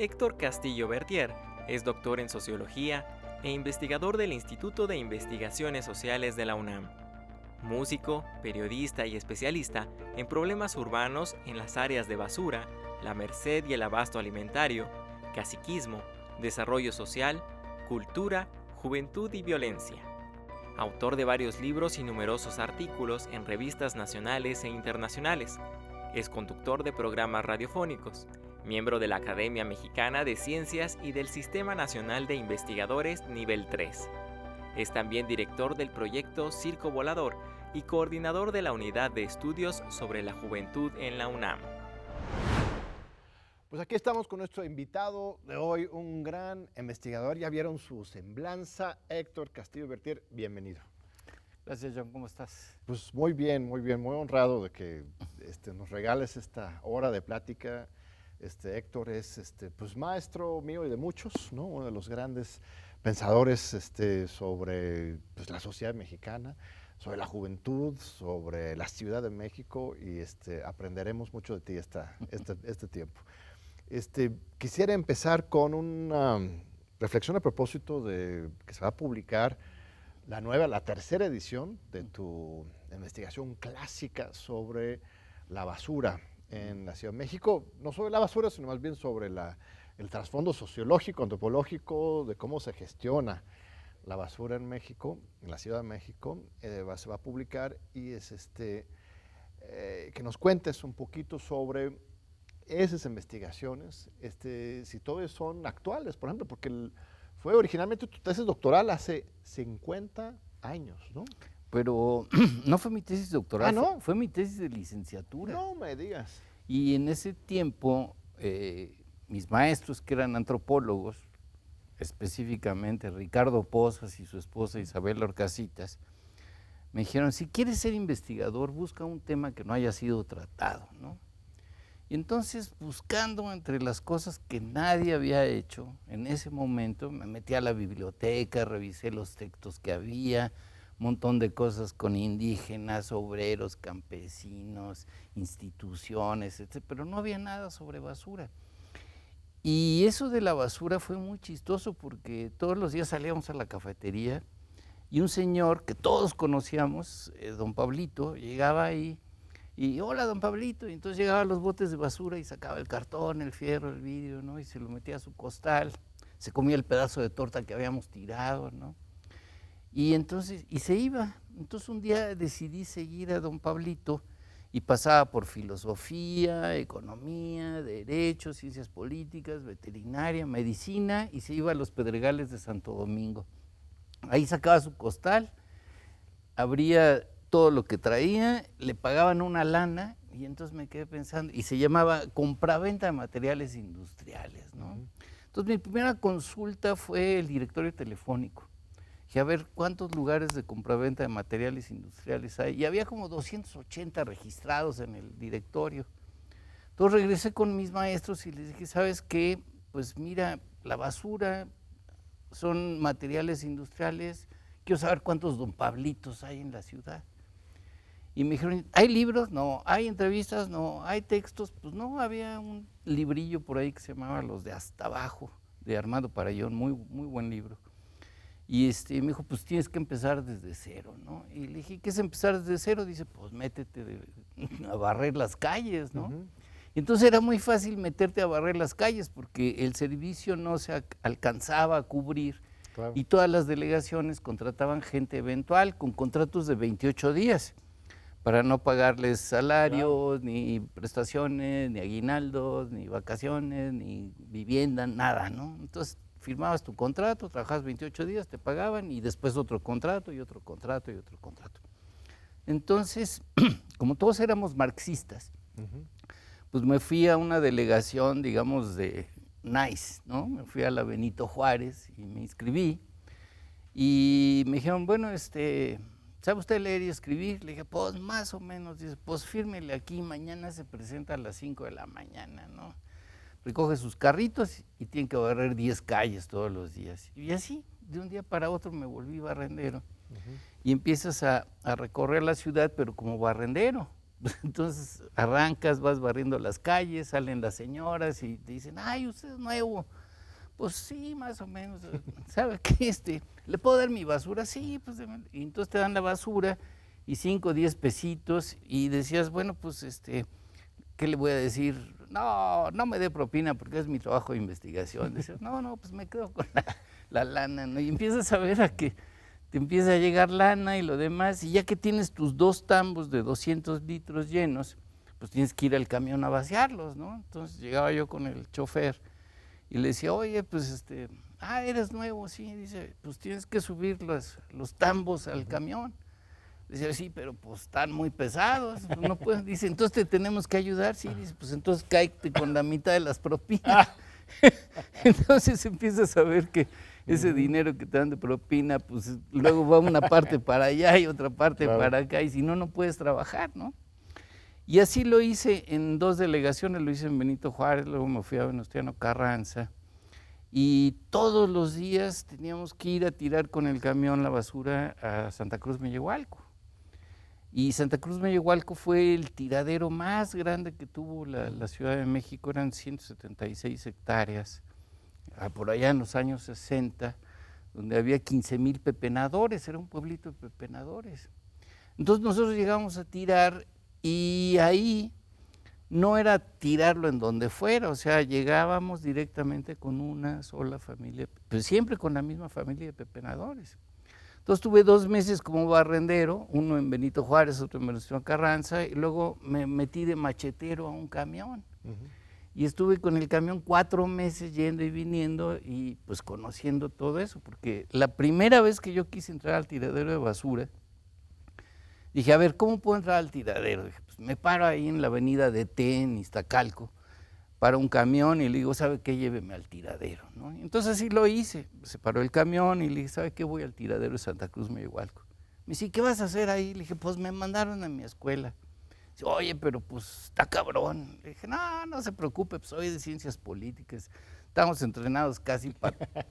Héctor Castillo Bertier es doctor en Sociología e investigador del Instituto de Investigaciones Sociales de la UNAM. Músico, periodista y especialista en problemas urbanos en las áreas de basura, la merced y el abasto alimentario, caciquismo, desarrollo social, cultura, juventud y violencia. Autor de varios libros y numerosos artículos en revistas nacionales e internacionales. Es conductor de programas radiofónicos, miembro de la Academia Mexicana de Ciencias y del Sistema Nacional de Investigadores Nivel 3. Es también director del proyecto Circo Volador y coordinador de la Unidad de Estudios sobre la Juventud en la UNAM. Pues aquí estamos con nuestro invitado de hoy, un gran investigador. Ya vieron su semblanza, Héctor Castillo Bertier, bienvenido. Gracias, John, ¿cómo estás? Pues muy bien, muy honrado de que nos regales esta hora de plática. Héctor es pues maestro mío y de muchos, ¿no? Uno de los grandes pensadores sobre pues, la sociedad mexicana, sobre la juventud, sobre la Ciudad de México y aprenderemos mucho de ti este tiempo. Quisiera empezar con una reflexión a propósito de que se va a publicar la tercera edición de tu investigación clásica sobre la basura en la Ciudad de México, no sobre la basura, sino más bien sobre el trasfondo sociológico, antropológico, de cómo se gestiona la basura en México, en la Ciudad de México. Se va a publicar y es que nos cuentes un poquito sobre esas investigaciones, si todas son actuales, por ejemplo, porque fue originalmente tu tesis doctoral hace 50 años, ¿no? Pero no fue mi tesis doctoral, ¿no? fue mi tesis de licenciatura. No me digas. Y en ese tiempo, mis maestros, que eran antropólogos, específicamente Ricardo Pozas y su esposa Isabel Orcasitas, me dijeron, si quieres ser investigador, busca un tema que no haya sido tratado, ¿no? Y entonces, buscando entre las cosas que nadie había hecho, en ese momento me metí a la biblioteca, revisé los textos que había, un montón de cosas con indígenas, obreros, campesinos, instituciones, etc. Pero no había nada sobre basura. Y eso de la basura fue muy chistoso porque todos los días salíamos a la cafetería y un señor que todos conocíamos, don Pablito, llegaba ahí y hola, don Pablito, y entonces llegaba a los botes de basura y sacaba el cartón, el fierro, el vidrio, ¿no? Y se lo metía a su costal, se comía el pedazo de torta que habíamos tirado, ¿no? Y entonces, y se iba. Entonces un día decidí seguir a don Pablito y pasaba por filosofía, economía, derecho, ciencias políticas, veterinaria, medicina, y se iba a los Pedregales de Santo Domingo. Ahí sacaba su costal, abría todo lo que traía, le pagaban una lana y entonces me quedé pensando, y se llamaba compraventa de materiales industriales, ¿no? Entonces mi primera consulta fue el directorio telefónico. Dije, a ver, ¿cuántos lugares de compraventa de materiales industriales hay? Y había como 280 registrados en el directorio. Entonces regresé con mis maestros y les dije, ¿sabes qué? Pues mira, la basura son materiales industriales, quiero saber cuántos don Pablitos hay en la ciudad. Y me dijeron, ¿hay libros? No. ¿Hay entrevistas? No. ¿Hay textos? Pues no, había un librillo por ahí que se llamaba Los de Hasta Abajo, de Armando Parayón, muy buen libro. Y me dijo, pues tienes que empezar desde cero, ¿no? Y le dije, ¿qué es empezar desde cero? Dice, pues métete a barrer las calles, ¿no? Y entonces era muy fácil meterte a barrer las calles porque el servicio no se alcanzaba a cubrir. Claro. Y todas las delegaciones contrataban gente eventual con contratos de 28 días. Para no pagarles salarios, claro, ni prestaciones, ni aguinaldos, ni vacaciones, ni vivienda, nada, ¿no? Entonces firmabas tu contrato, trabajabas 28 días, te pagaban y después otro contrato y otro contrato y otro contrato. Entonces, como todos éramos marxistas, pues me fui a una delegación, digamos, de NICE, ¿no? Me fui a la Benito Juárez y me inscribí y me dijeron, bueno, ¿sabe usted leer y escribir? Le dije, pues más o menos. Dice, pues fírmele aquí, mañana se presenta a las 5 de la mañana, ¿no? Recoge sus carritos y tiene que barrer 10 calles todos los días. Y así, de un día para otro me volví barrendero. Y empiezas a recorrer la ciudad, pero como barrendero. Entonces arrancas, vas barriendo las calles, salen las señoras y te dicen, ay, usted es nuevo. Pues sí, más o menos. ¿Sabe qué? ¿Le puedo dar mi basura? Sí, pues démelo. Y entonces te dan la basura y 5 o 10 pesitos y decías, bueno, pues ¿qué le voy a decir? No, no me dé propina porque es mi trabajo de investigación. Decías, no, pues me quedo con la lana, ¿no? Y empiezas a ver a que te empieza a llegar lana y lo demás, y ya que tienes tus 2 tambos de 200 litros llenos, pues tienes que ir al camión a vaciarlos, ¿no? Entonces llegaba yo con el chofer y le decía, oye, pues eres nuevo, sí, dice, pues tienes que subir los tambos al camión. Dice, sí, pero pues están muy pesados, pues, no puedes. Dice, entonces te tenemos que ayudar, sí, dice, pues entonces cáete con la mitad de las propinas. Entonces empiezas a ver que ese dinero que te dan de propina, pues luego va una parte para allá y otra parte para acá, y si no, no puedes trabajar, ¿no? Y así lo hice en 2 delegaciones, lo hice en Benito Juárez, luego me fui a Venustiano Carranza, y todos los días teníamos que ir a tirar con el camión la basura a Santa Cruz Mellehualco. Y Santa Cruz Mellehualco fue el tiradero más grande que tuvo la Ciudad de México, eran 176 hectáreas, por allá en los años 60, donde había 15,000 pepenadores, era un pueblito de pepenadores. Entonces nosotros llegamos a tirar y ahí no era tirarlo en donde fuera, o sea, llegábamos directamente con una sola familia, pues siempre con la misma familia de pepenadores. Entonces tuve 2 meses como barrendero, uno en Benito Juárez, otro en Venustiano Carranza, y luego me metí de machetero a un camión. Y estuve con el camión 4 meses yendo y viniendo y pues conociendo todo eso, porque la primera vez que yo quise entrar al tiradero de basura, dije, a ver, ¿cómo puedo entrar al tiradero? Dije, pues me paro ahí en la avenida de en Iztacalco, para un camión y le digo, ¿sabe qué? Lléveme al tiradero, ¿no? Entonces así lo hice, se paró el camión y le dije, ¿sabe qué? Voy al tiradero de Santa Cruz Mellehualco. Me dice, ¿qué vas a hacer ahí? Le dije, pues me mandaron a mi escuela. Dice, oye, pero pues está cabrón. Le dije, no se preocupe, pues soy de ciencias políticas, estamos entrenados casi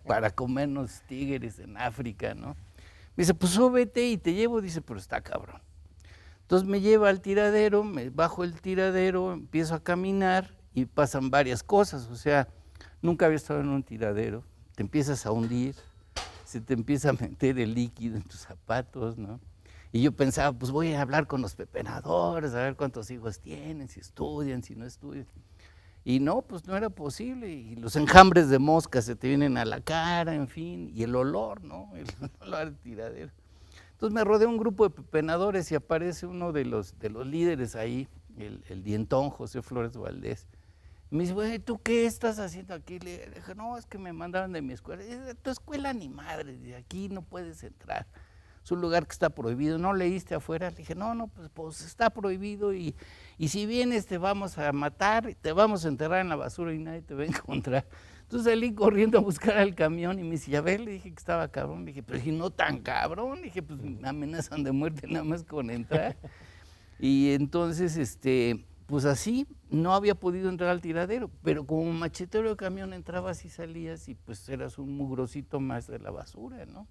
para comernos tigres en África, ¿no? Me dice, pues súbete y te llevo, dice, pero está cabrón. Entonces me lleva al tiradero, me bajo el tiradero, empiezo a caminar y pasan varias cosas, o sea, nunca había estado en un tiradero, te empiezas a hundir, se te empieza a meter el líquido en tus zapatos, ¿no? Y yo pensaba, pues voy a hablar con los pepenadores, a ver cuántos hijos tienen, si estudian, si no estudian. Y no, pues no era posible, y los enjambres de moscas se te vienen a la cara, en fin, y el olor, ¿no? El olor al tiradero. Entonces me rodeé un grupo de pepenadores y aparece uno de los líderes ahí, el dientón José Flores Valdés. Me dice, güey, ¿tú qué estás haciendo aquí? Le dije, no, es que me mandaron de mi escuela. De tu escuela ni madre, de aquí no puedes entrar. Es un lugar que está prohibido. ¿No leíste afuera? Le dije, no, pues está prohibido y si vienes te vamos a matar, te vamos a enterrar en la basura y nadie te va a encontrar. Entonces salí corriendo a buscar al camión y me dice, ya ves, le dije que estaba cabrón. Le dije, pero dije, no tan cabrón. Le dije, pues me amenazan de muerte nada más con entrar. Y entonces, pues así, no había podido entrar al tiradero, pero como machetero de camión entrabas y salías y pues eras un mugrosito más de la basura, ¿no?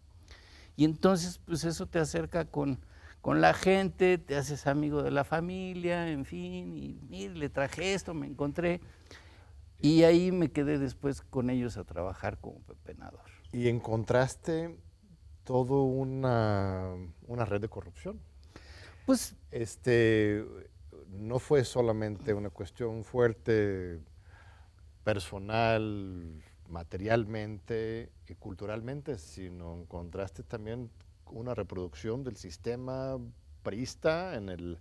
Y entonces, pues eso te acerca con la gente, te haces amigo de la familia, en fin, y mire, le traje esto, me encontré. Y ahí me quedé después con ellos a trabajar como pepenador. Y encontraste toda una red de corrupción. Pues no fue solamente una cuestión fuerte, personal, materialmente y culturalmente, sino encontraste también una reproducción del sistema priista en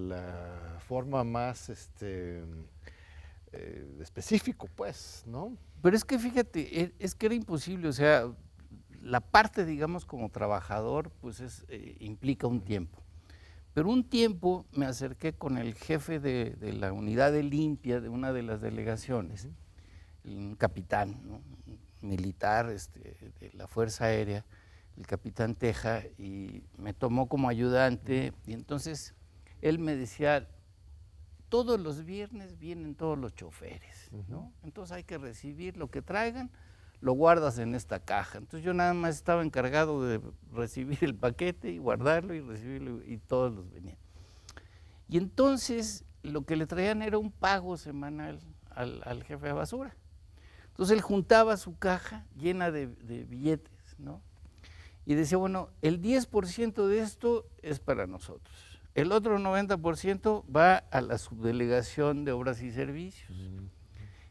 la forma más específico, pues, ¿no? Pero es que fíjate, es que era imposible, o sea, la parte, digamos, como trabajador, pues implica un tiempo. Pero un tiempo me acerqué con el jefe de la unidad de limpia de una de las delegaciones, un capitán, ¿no? Militar de la Fuerza Aérea, el capitán Teja, y me tomó como ayudante, y entonces él me decía, todos los viernes vienen todos los choferes, ¿no? Entonces hay que recibir lo que traigan, lo guardas en esta caja. Entonces yo nada más estaba encargado de recibir el paquete y guardarlo y recibirlo, y todos los venían. Y entonces lo que le traían era un pago semanal al jefe de basura. Entonces él juntaba su caja llena de billetes, ¿no? Y decía, bueno, el 10% de esto es para nosotros. El otro 90% va a la subdelegación de obras y servicios.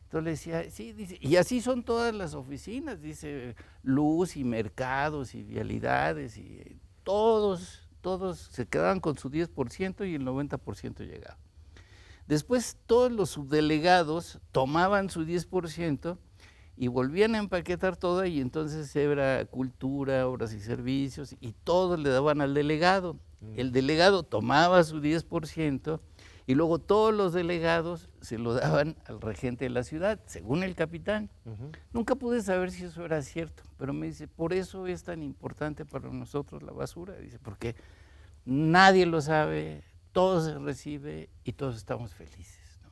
Entonces le decía, sí, dice, y así son todas las oficinas, dice, luz y mercados y vialidades, y todos se quedaban con su 10% y el 90% llegaba. Después todos los subdelegados tomaban su 10% y volvían a empaquetar todo, y entonces era cultura, obras y servicios, y todos le daban al delegado. El delegado tomaba su 10%, y luego todos los delegados se lo daban al regente de la ciudad, según el capitán. Nunca pude saber si eso era cierto, pero me dice, por eso es tan importante para nosotros la basura, dice, porque nadie lo sabe, todo se recibe y todos estamos felices, ¿no?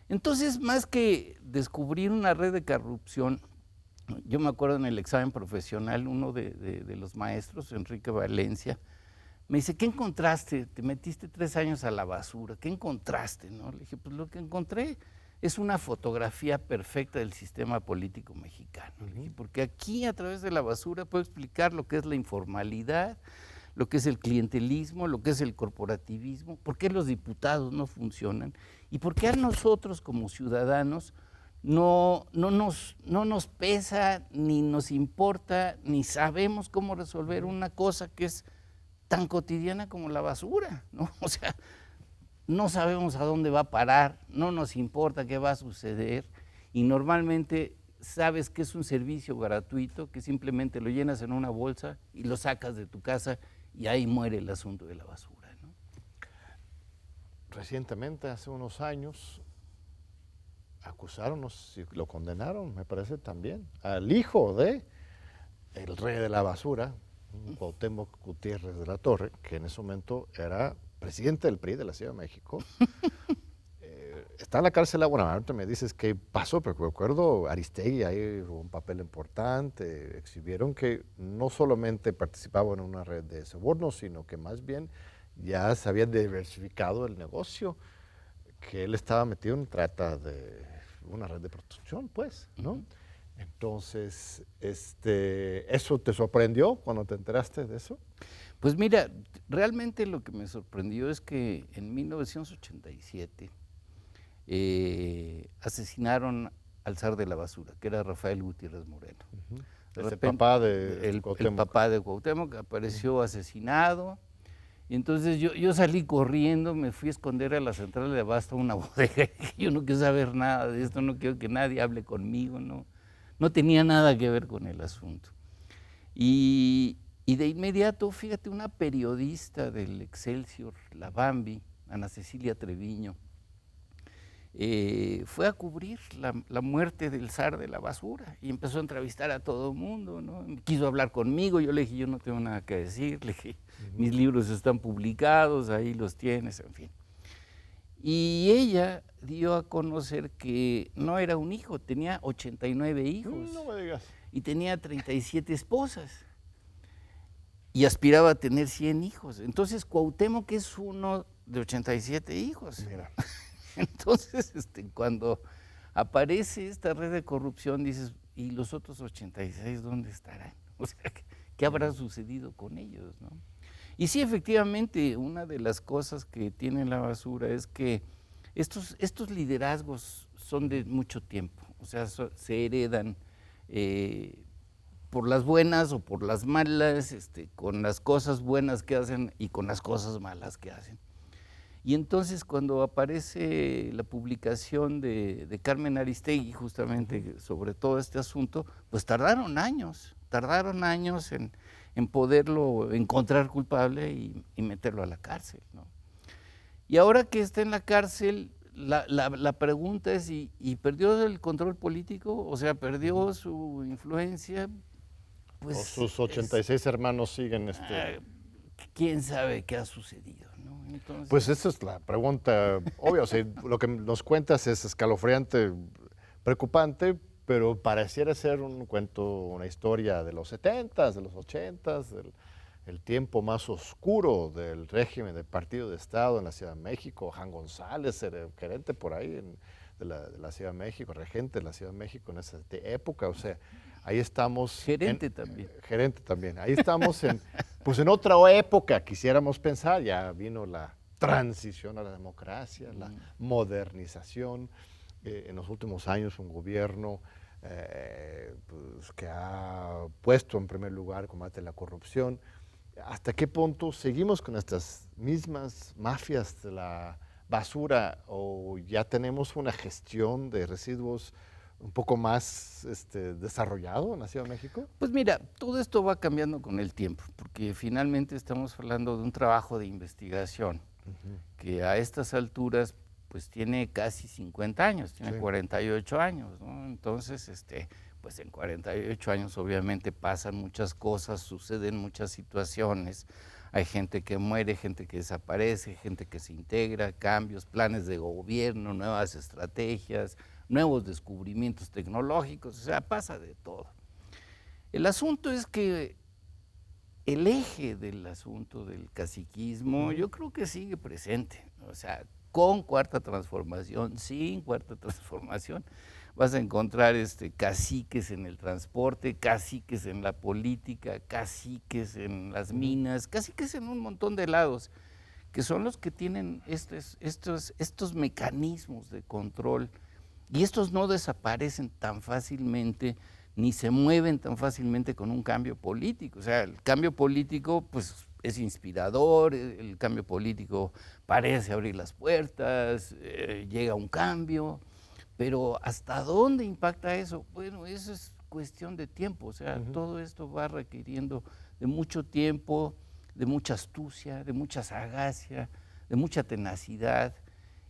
Entonces, más que descubrir una red de corrupción, yo me acuerdo en el examen profesional, uno de los maestros, Enrique Valencia, me dice, ¿qué encontraste? Te metiste 3 años a la basura, ¿qué encontraste? ¿No? Le dije, pues lo que encontré es una fotografía perfecta del sistema político mexicano. Le dije, porque aquí a través de la basura puedo explicar lo que es la informalidad, lo que es el clientelismo, lo que es el corporativismo, por qué los diputados no funcionan y por qué a nosotros como ciudadanos no nos pesa, ni nos importa, ni sabemos cómo resolver una cosa que es tan cotidiana como la basura, ¿no? O sea, no sabemos a dónde va a parar, no nos importa qué va a suceder, y normalmente sabes que es un servicio gratuito, que simplemente lo llenas en una bolsa y lo sacas de tu casa y ahí muere el asunto de la basura, ¿no? Recientemente, hace unos años, acusaron, y lo condenaron, me parece también, al hijo de el rey de la basura, Cuauhtémoc Gutiérrez de la Torre, que en ese momento era presidente del PRI de la Ciudad de México. Está en la cárcel, bueno, ahorita me dices qué pasó, pero recuerdo Aristegui ahí jugó un papel importante, exhibieron que no solamente participaba en una red de sobornos, sino que más bien ya se había diversificado el negocio, que él estaba metido en trata de una red de prostitución, pues, ¿no? Entonces, ¿eso te sorprendió cuando te enteraste de eso? Pues mira, realmente lo que me sorprendió es que en 1987 asesinaron al zar de la basura, que era Rafael Gutiérrez Moreno. El papá de el Cuauhtémoc. papá de Cuauhtémoc apareció asesinado, y entonces yo salí corriendo, me fui a esconder a la central de abasto, a una bodega, y yo no quiero saber nada de esto, no quiero que nadie hable conmigo, no tenía nada que ver con el asunto. Y de inmediato, fíjate, una periodista del Excelsior, la Bambi, Ana Cecilia Treviño, fue a cubrir la muerte del zar de la basura y empezó a entrevistar a todo el mundo, ¿no? Quiso hablar conmigo, yo le dije, yo no tengo nada que decir, le dije, mis libros están publicados, ahí los tienes, en fin. Y ella dio a conocer que no era un hijo, tenía 89 hijos. No me digas. Y tenía 37 esposas. Y aspiraba a tener 100 hijos. Entonces Cuauhtémoc es uno de 87 hijos. Mira. Entonces, cuando aparece esta red de corrupción, dices, ¿y los otros 86 dónde estarán? O sea, ¿qué habrá sucedido con ellos, no? Y sí, efectivamente, una de las cosas que tiene la basura es que estos liderazgos son de mucho tiempo, o sea, se heredan por las buenas o por las malas, con las cosas buenas que hacen y con las cosas malas que hacen. Y entonces cuando aparece la publicación de Carmen Aristegui justamente sobre todo este asunto, pues tardaron años en poderlo encontrar culpable y meterlo a la cárcel, ¿no? Y ahora que está en la cárcel, la pregunta es, ¿y perdió el control político? O sea, ¿perdió su influencia? Pues o sus 86 hermanos siguen ¿quién sabe qué ha sucedido, ¿no? Entonces, pues esa es la pregunta obvia. O sea, lo que nos cuentas es escalofriante, preocupante, pero pareciera ser un cuento, una historia de los 70s, de los 80s, el tiempo más oscuro del régimen del Partido de Estado en la Ciudad de México. Jan González era gerente por ahí de la Ciudad de México, regente de la Ciudad de México en esa época. O sea, ahí estamos. Gerente también. Gerente también. Ahí estamos pues en otra época, quisiéramos pensar. Ya vino la transición a la democracia, la modernización. En los últimos años un gobierno pues, que ha puesto en primer lugar el combate a la corrupción. ¿Hasta qué punto seguimos con estas mismas mafias de la basura o ya tenemos una gestión de residuos un poco más desarrollado en la Ciudad de México? Pues mira, todo esto va cambiando con el tiempo, porque finalmente estamos hablando de un trabajo de investigación que a estas alturas pues tiene casi 50 años, tiene 48 años, ¿no? Entonces, pues en 48 años obviamente pasan muchas cosas, suceden muchas situaciones, hay gente que muere, gente que desaparece, gente que se integra, cambios, planes de gobierno, nuevas estrategias, nuevos descubrimientos tecnológicos, o sea, pasa de todo. El asunto es que el eje del asunto del caciquismo yo creo que sigue presente, o sea, con cuarta transformación, sin cuarta transformación, vas a encontrar caciques en el transporte, caciques en la política, caciques en las minas, caciques en un montón de lados, que son los que tienen estos mecanismos de control, y estos no desaparecen tan fácilmente, ni se mueven tan fácilmente con un cambio político. O sea, el cambio político pues es inspirador, el cambio político parece abrir las puertas, llega un cambio, pero ¿hasta dónde impacta eso? Bueno, eso es cuestión de tiempo, o sea, todo esto va requiriendo de mucho tiempo, de mucha astucia, de mucha sagacia, de mucha tenacidad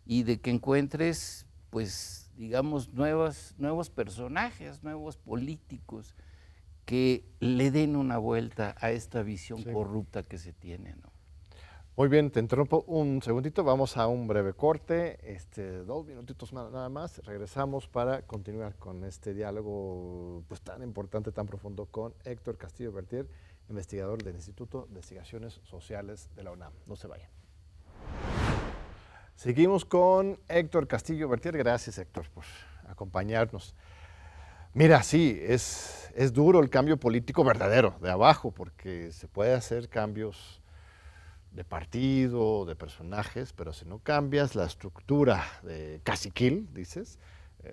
y de que encuentres, pues, digamos, nuevos personajes, nuevos políticos que le den una vuelta a esta visión corrupta que se tiene, ¿no? Muy bien, te interrumpo un segundito, vamos a un breve corte, 2 minutitos nada más, regresamos para continuar con este diálogo pues tan importante, tan profundo con Héctor Castillo Bertier, investigador del Instituto de Investigaciones Sociales de la UNAM. No se vayan. Seguimos con Héctor Castillo Bertier. Gracias, Héctor, por acompañarnos. Mira, sí, es duro el cambio político verdadero, de abajo, porque se puede hacer cambios de partido, de personajes, pero si no cambias la estructura de caciquil, dices,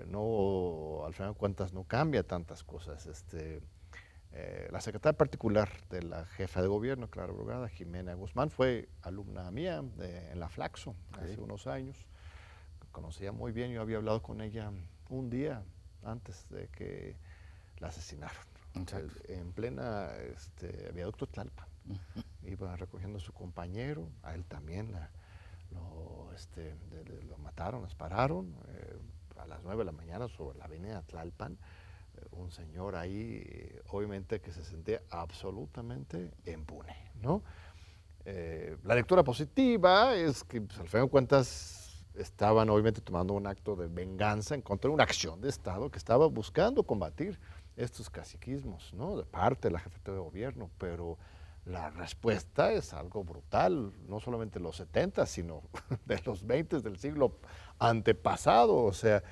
no, al final de cuentas no cambia tantas cosas. La secretaria particular de la jefa de gobierno, Clara Brugada, Jimena Guzmán, fue alumna mía en la Flaxo hace unos años. Conocía muy bien, yo había hablado con ella un día antes de que la asesinaron. En plena viaducto Tlalpan. Iba recogiendo a su compañero, a él también lo mataron, les pararon a las 9 de la mañana sobre la avenida Tlalpan. Un señor ahí, obviamente que se sentía absolutamente impune, ¿no? La lectura positiva es que, pues, al fin de cuentas, estaban obviamente tomando un acto de venganza en contra de una acción de Estado que estaba buscando combatir estos caciquismos, ¿no? De parte de la jefatura de gobierno, pero la respuesta es algo brutal, no solamente de los 70, sino de los 20 del siglo antepasado, o sea,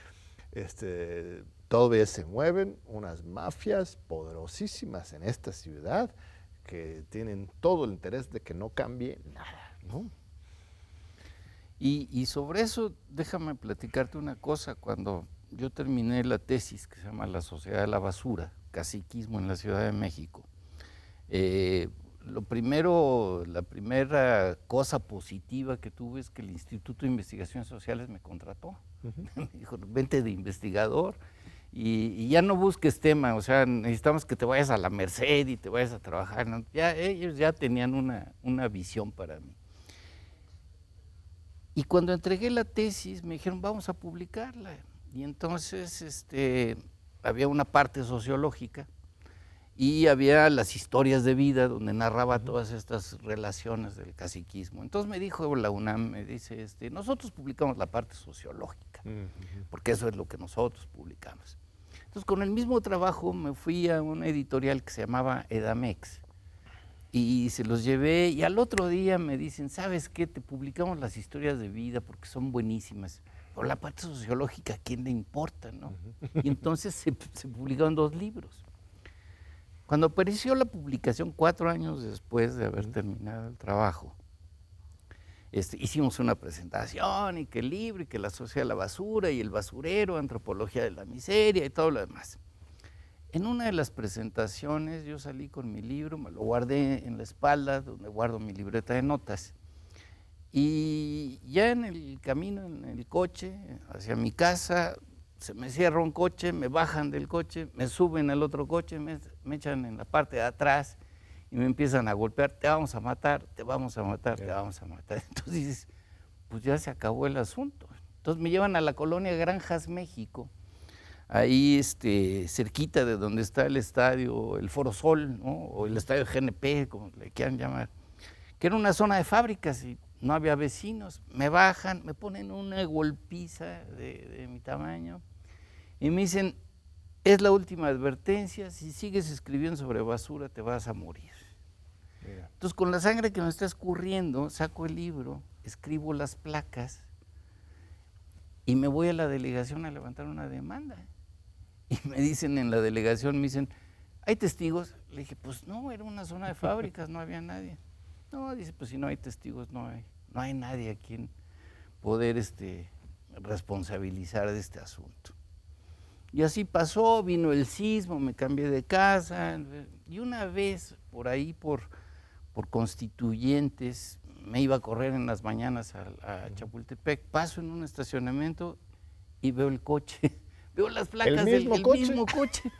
todavía se mueven unas mafias poderosísimas en esta ciudad que tienen todo el interés de que no cambie nada, ¿no? Y sobre eso, déjame platicarte una cosa. Cuando yo terminé la tesis que se llama La Sociedad de la Basura, caciquismo en la Ciudad de México, la primera cosa positiva que tuve es que el Instituto de Investigaciones Sociales me contrató. Me dijo, vente de investigador y ya no busques tema, o sea, necesitamos que te vayas a la Merced y te vayas a trabajar, ¿no? Ya, ellos ya tenían una visión para mí. Y cuando entregué la tesis me dijeron, vamos a publicarla. Y entonces había una parte sociológica y había las historias de vida donde narraba todas estas relaciones del caciquismo. Entonces me dijo la UNAM, me dice, nosotros publicamos la parte sociológica, porque eso es lo que nosotros publicamos. Entonces con el mismo trabajo me fui a una editorial que se llamaba Edamex y se los llevé y al otro día me dicen, ¿sabes qué? Te publicamos las historias de vida porque son buenísimas, pero la parte sociológica, ¿a quién le importa, no? Y entonces se publicaron 2 libros. Cuando apareció la publicación 4 años después de haber terminado el trabajo, hicimos una presentación y que el libro y que la sociedad de la basura y el basurero, antropología de la miseria y todo lo demás. En una de las presentaciones yo salí con mi libro, me lo guardé en la espalda donde guardo mi libreta de notas y ya en el camino, en el coche, hacia mi casa, se me cierra un coche, me bajan del coche, me suben al otro coche, me echan en la parte de atrás y me empiezan a golpear, te vamos a matar, te vamos a matar, te vamos a matar. Entonces dices, pues ya se acabó el asunto. Entonces me llevan a la colonia Granjas, México, ahí cerquita de donde está el estadio, el Foro Sol, ¿no? O el estadio GNP, como le quieran llamar, que era una zona de fábricas y no había vecinos. Me bajan, me ponen una golpiza de mi tamaño y me dicen, es la última advertencia, si sigues escribiendo sobre basura te vas a morir. Mira. Entonces con la sangre que me está escurriendo, saco el libro, escribo las placas y me voy a la delegación a levantar una demanda. Y me dicen en la delegación, me dicen, ¿hay testigos? Le dije, pues no, era una zona de fábricas, no había nadie. No, dice, pues si no hay testigos, no hay nadie a quien poder responsabilizar de este asunto. Y así pasó, vino el sismo, me cambié de casa, y una vez por ahí, por Constituyentes, me iba a correr en las mañanas a Chapultepec, paso en un estacionamiento y veo el coche, veo las placas del mismo coche.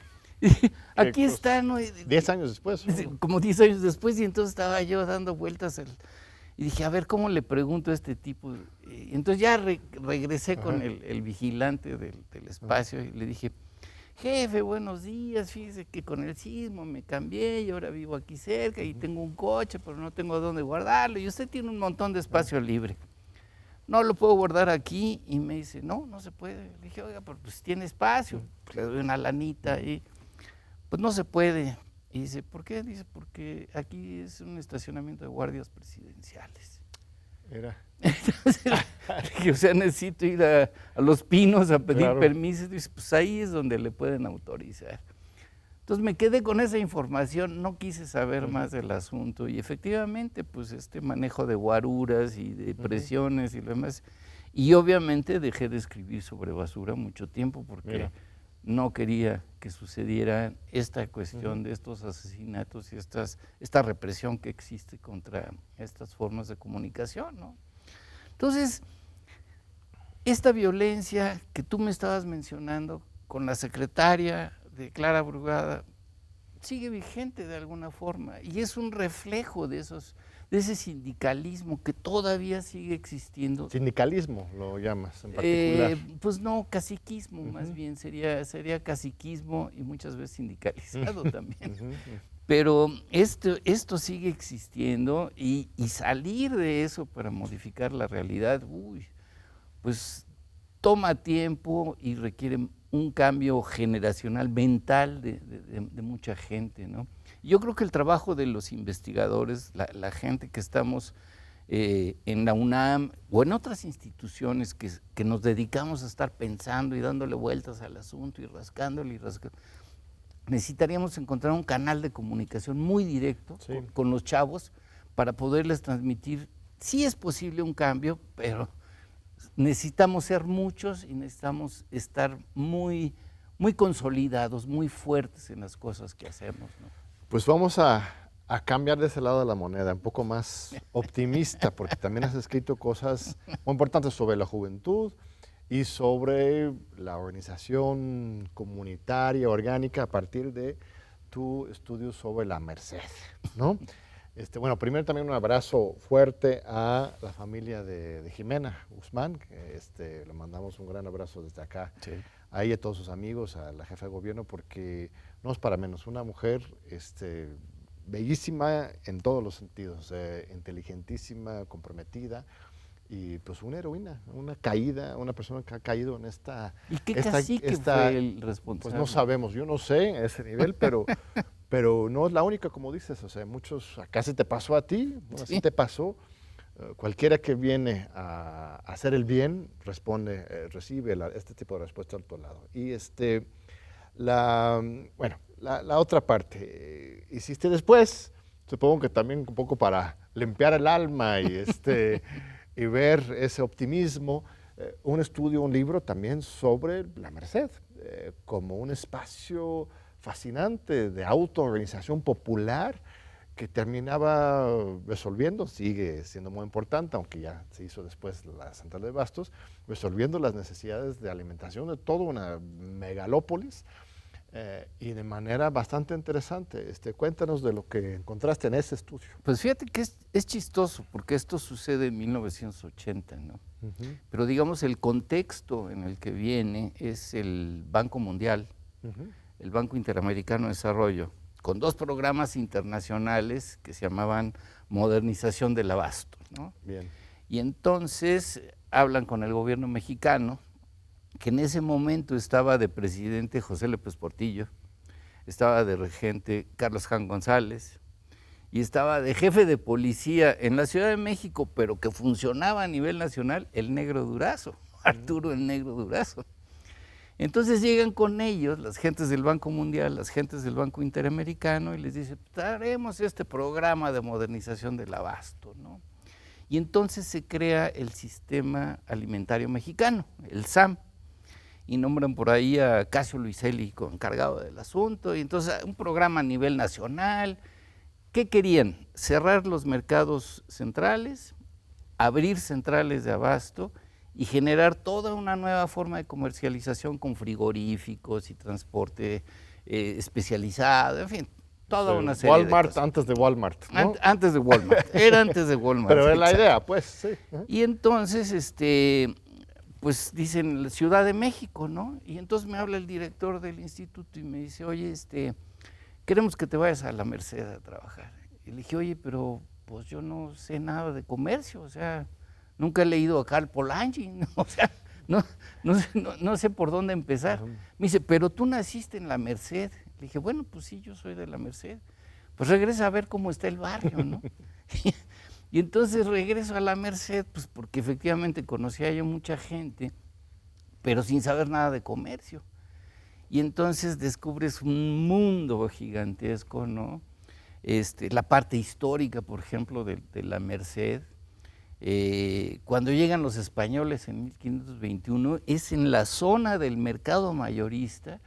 Aquí está, ¿no? 10 años después. Como 10 años después, y entonces estaba yo dando vueltas y dije, a ver, ¿cómo le pregunto a este tipo? Y entonces ya regresé con el vigilante del espacio y le dije, jefe, buenos días, fíjese que con el sismo me cambié y ahora vivo aquí cerca y tengo un coche, pero no tengo dónde guardarlo y usted tiene un montón de espacio libre. No lo puedo guardar aquí, y me dice, no se puede. Le dije, oiga, pero pues tiene espacio, le doy una lanita y pues no se puede. Y dice, ¿por qué? Dice, porque aquí es un estacionamiento de guardias presidenciales. Era. Entonces, o sea, necesito ir a Los Pinos a pedir permiso. Dice, pues ahí es donde le pueden autorizar. Entonces me quedé con esa información, no quise saber más del asunto y efectivamente pues manejo de guaruras y de presiones y lo demás. Y obviamente dejé de escribir sobre basura mucho tiempo porque no quería que sucediera esta cuestión de estos asesinatos y esta represión que existe contra estas formas de comunicación, ¿no? Entonces, esta violencia que tú me estabas mencionando con la secretaria de Clara Brugada sigue vigente de alguna forma y es un reflejo de ese sindicalismo que todavía sigue existiendo. ¿Sindicalismo lo llamas en particular? Pues no, caciquismo más bien, sería caciquismo y muchas veces sindicalizado también. Pero esto sigue existiendo y salir de eso para modificar la realidad, pues toma tiempo y requiere un cambio generacional, mental de mucha gente, ¿no? Yo creo que el trabajo de los investigadores, la gente que estamos en la UNAM o en otras instituciones que nos dedicamos a estar pensando y dándole vueltas al asunto y rascándole necesitaríamos encontrar un canal de comunicación muy directo con los chavos para poderles transmitir, sí es posible un cambio, pero necesitamos ser muchos y necesitamos estar muy, muy consolidados, muy fuertes en las cosas que hacemos, ¿no? Pues vamos a cambiar de ese lado de la moneda, un poco más optimista, porque también has escrito cosas muy importantes sobre la juventud y sobre la organización comunitaria, orgánica, a partir de tu estudio sobre la Merced, ¿no? Bueno, primero también un abrazo fuerte a la familia de Jimena Guzmán, que le mandamos un gran abrazo desde acá, a ella, a todos sus amigos, a la jefa de gobierno, porque no es para menos, una mujer bellísima en todos los sentidos, inteligentísima, comprometida, y pues una heroína, una persona que ha caído en esta... ¿Y qué cacique fue el responsable? Pues no sabemos, yo no sé a ese nivel, pero pero no es la única, como dices, o sea, muchos, acá se te pasó a ti, ¿no? Así Sí. te pasó. Cualquiera que viene a hacer el bien responde, recibe este tipo de respuesta al otro lado. Y la otra parte, hiciste después, supongo que también un poco para limpiar el alma y, y ver ese optimismo, un estudio, un libro también sobre la Merced, como un espacio fascinante de autoorganización popular que terminaba resolviendo, sigue siendo muy importante, aunque ya se hizo después la central de Bastos, resolviendo las necesidades de alimentación de toda una megalópolis, y de manera bastante interesante. Cuéntanos de lo que encontraste en ese estudio. Pues fíjate que es chistoso, porque esto sucede en 1980, ¿no? Pero digamos, el contexto en el que viene es el Banco Mundial, el Banco Interamericano de Desarrollo, con 2 programas internacionales que se llamaban Modernización del Abasto, ¿no? Bien. Y entonces hablan con el gobierno mexicano, que en ese momento estaba de presidente José López Portillo, estaba de regente Carlos Jan González, y estaba de jefe de policía en la Ciudad de México, pero que funcionaba a nivel nacional, el Negro Durazo, Arturo el Negro Durazo. Entonces llegan con ellos las gentes del Banco Mundial, las gentes del Banco Interamericano, y les dicen, haremos este programa de modernización del abasto, ¿no? Y entonces se crea el Sistema Alimentario Mexicano, el SAM, y nombran por ahí a Casio Luiselli encargado del asunto, y entonces un programa a nivel nacional. ¿Qué querían? Cerrar los mercados centrales, abrir centrales de abasto y generar toda una nueva forma de comercialización con frigoríficos y transporte especializado, en fin, toda una serie Walmart de cosas. Antes de Walmart, ¿no? Antes de Walmart, era antes de Walmart. Pero es la exacto. idea, pues, sí. Y entonces, pues dicen Ciudad de México, ¿no? Y entonces me habla el director del instituto y me dice, oye, queremos que te vayas a la Merced a trabajar. Y le dije, oye, pero pues yo no sé nada de comercio, o sea, nunca he leído a Karl Polanyi, ¿no? O sea, no sé por dónde empezar. Me dice, pero tú naciste en la Merced. Le dije, bueno, pues sí, yo soy de la Merced. Pues regresa a ver cómo está el barrio, ¿no? Y entonces regreso a la Merced, pues porque efectivamente conocía yo mucha gente, pero sin saber nada de comercio. Y entonces descubres un mundo gigantesco, ¿no? La parte histórica, por ejemplo, de la Merced. Cuando llegan los españoles en 1521, es en la zona del mercado mayorista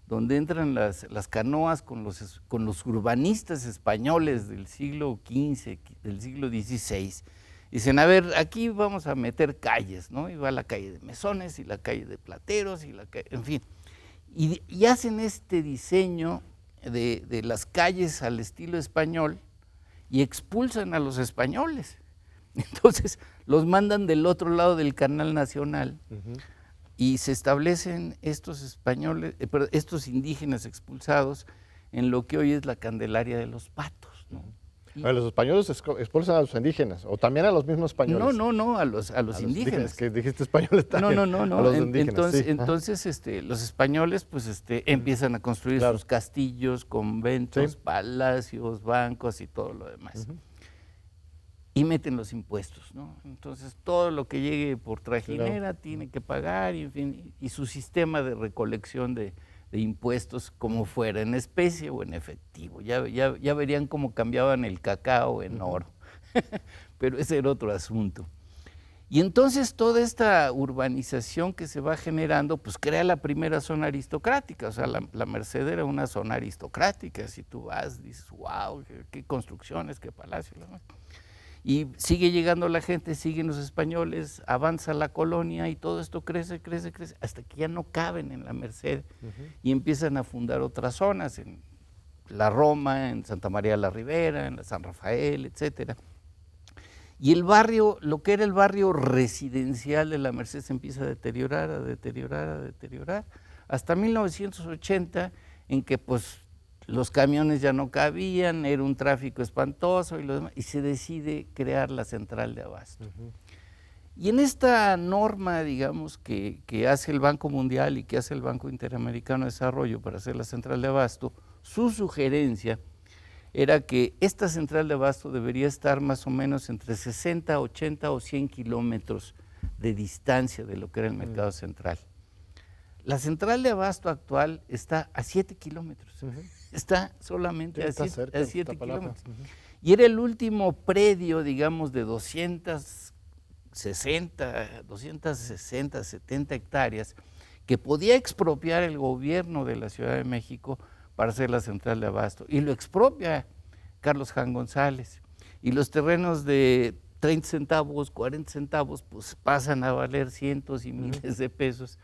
donde entran las canoas con los urbanistas españoles del siglo XV, del siglo XVI. Dicen, a ver, aquí vamos a meter calles, ¿no? Y va la calle de Mesones y la calle de Plateros, y en fin. Y hacen este diseño de las calles al estilo español y expulsan a los españoles. Entonces los mandan del otro lado del Canal Nacional. Y se establecen estos españoles, estos indígenas expulsados en lo que hoy es la Candelaria de los Patos, ¿no? Los españoles expulsan a los indígenas, o también a los mismos españoles. No, a los indígenas. Que dijiste españoles también. No. A los indígenas, Entonces los españoles pues empiezan a construir sus castillos, conventos, palacios, bancos y todo lo demás. Y meten los impuestos, ¿no? Entonces todo lo que llegue por trajinera tiene que pagar, y en fin, y su sistema de recolección de impuestos, como fuera, en especie o en efectivo. Ya verían cómo cambiaban el cacao en oro, pero ese era otro asunto. Y entonces toda esta urbanización que se va generando, pues crea la primera zona aristocrática. O sea, la Merced era una zona aristocrática. Si tú vas, dices, wow, qué construcciones, qué palacios. Y sigue llegando la gente, siguen los españoles, avanza la colonia y todo esto crece, hasta que ya no caben en la Merced y empiezan a fundar otras zonas, en la Roma, en Santa María la Ribera, en la San Rafael, etcétera. Y el barrio, lo que era el barrio residencial de la Merced, se empieza a deteriorar, hasta 1980, en que pues los camiones ya no cabían, era un tráfico espantoso y lo demás, y se decide crear la central de abasto. Y en esta norma, digamos, que hace el Banco Mundial y que hace el Banco Interamericano de Desarrollo para hacer la central de abasto, Su sugerencia era que esta central de abasto debería estar más o menos entre 60, 80 o 100 kilómetros de distancia de lo que era el mercado central. La central de abasto actual está a 7 kilómetros, está solamente a 7 kilómetros. Y era el último predio, digamos, de 260, 70 hectáreas que podía expropiar el gobierno de la Ciudad de México para hacer la central de abasto. Y lo expropia Carlos Jan González. Y los terrenos de 30 centavos, 40 centavos, pues pasan a valer cientos y miles de pesos.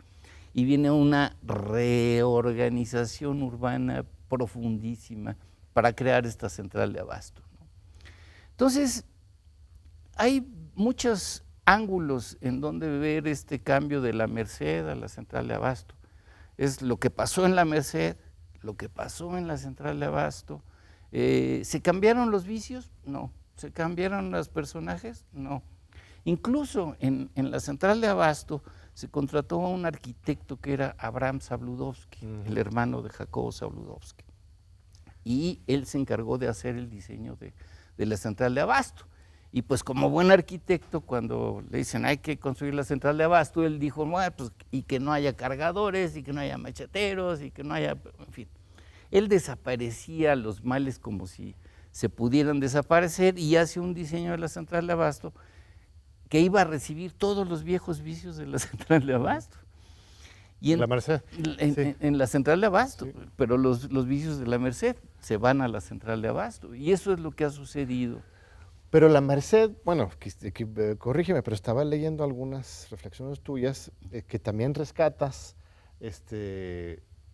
Y viene una reorganización urbana profundísima para crear esta central de abasto, ¿no? Entonces, hay muchos ángulos en donde ver este cambio de la Merced a la central de abasto. Es lo que pasó en la Merced, lo que pasó en la central de abasto. ¿Se cambiaron los vicios? No. ¿Se cambiaron los personajes? No. Incluso en la central de abasto se contrató a un arquitecto que era Abraham Sabludowski, el hermano de Jacobo Sabludowski. Y él se encargó de hacer el diseño de la central de abasto. Y pues como buen arquitecto, cuando le dicen hay que construir la central de abasto, él dijo, bueno, pues, y que no haya cargadores, y que no haya macheteros, y que no haya, en fin. Él desaparecía los males como si se pudieran desaparecer y hace un diseño de la central de abasto que iba a recibir todos los viejos vicios de la central de abasto. Y la Merced. En la central de abasto, sí. Pero los vicios de la Merced se van a la central de abasto y eso es lo que ha sucedido. Pero la Merced, bueno, corrígeme, pero estaba leyendo algunas reflexiones tuyas que también rescatas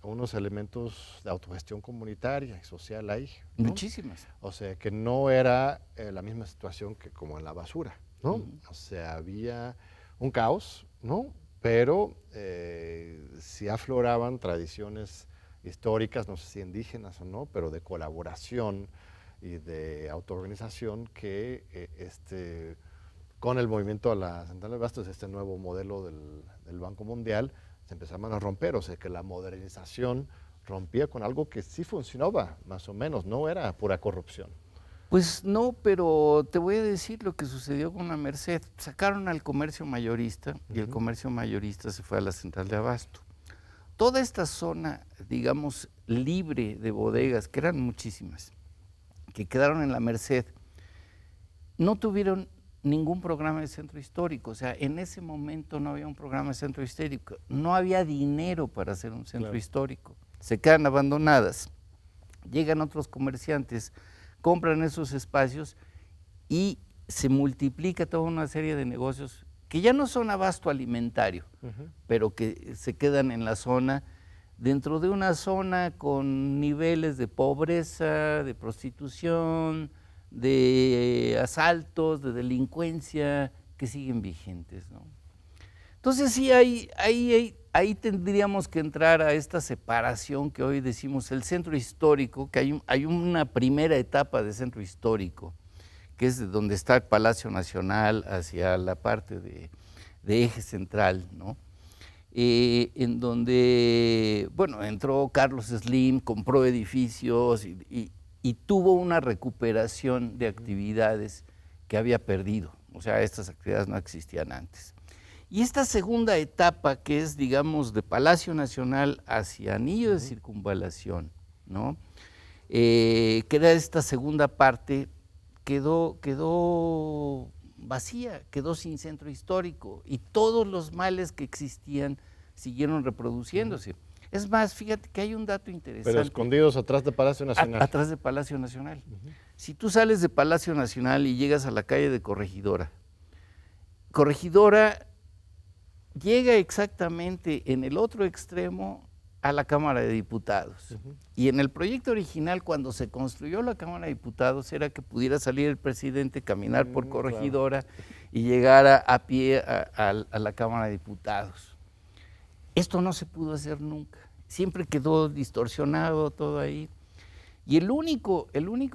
unos elementos de autogestión comunitaria y social ahí, ¿no? Muchísimas. O sea, que no era la misma situación que como en la basura, ¿no? O sea, había un caos, ¿no? Pero sí afloraban tradiciones históricas, no sé si indígenas o no, pero de colaboración y de autoorganización que con el movimiento a la central de abastos, este nuevo modelo del Banco Mundial, se empezaban a romper, o sea que la modernización rompía con algo que sí funcionaba, más o menos, no era pura corrupción. Pues no, pero te voy a decir lo que sucedió con la Merced. Sacaron al comercio mayorista y el comercio mayorista se fue a la central de abasto. Toda esta zona, digamos, libre de bodegas, que eran muchísimas, que quedaron en la Merced, no tuvieron ningún programa de centro histórico. O sea, en ese momento no había un programa de centro histórico, no había dinero para hacer un centro histórico. Se quedan abandonadas, llegan otros comerciantes, compran esos espacios y se multiplica toda una serie de negocios que ya no son abasto alimentario, pero que se quedan en la zona, dentro de una zona con niveles de pobreza, de prostitución, de asaltos, de delincuencia que siguen vigentes, ¿no? Entonces sí, ahí tendríamos que entrar a esta separación que hoy decimos el centro histórico, que hay una primera etapa de centro histórico, que es de donde está el Palacio Nacional hacia la parte de eje central, ¿no? En donde, bueno, entró Carlos Slim, compró edificios y tuvo una recuperación de actividades que había perdido. O sea, estas actividades no existían antes. Y esta segunda etapa, que es, digamos, de Palacio Nacional hacia Anillo de Circunvalación, ¿no? Que era esta segunda parte, quedó vacía, quedó sin centro histórico y todos los males que existían siguieron reproduciéndose. Es más, fíjate que hay un dato interesante. Pero escondidos atrás de Palacio Nacional. Atrás de Palacio Nacional. Si tú sales de Palacio Nacional y llegas a la calle de Corregidora, Corregidora llega exactamente en el otro extremo a la Cámara de Diputados. Y en el proyecto original, cuando se construyó la Cámara de Diputados, era que pudiera salir el presidente, caminar por Corregidora y llegar a pie a la Cámara de Diputados. Esto no se pudo hacer nunca. Siempre quedó distorsionado todo ahí. Y el único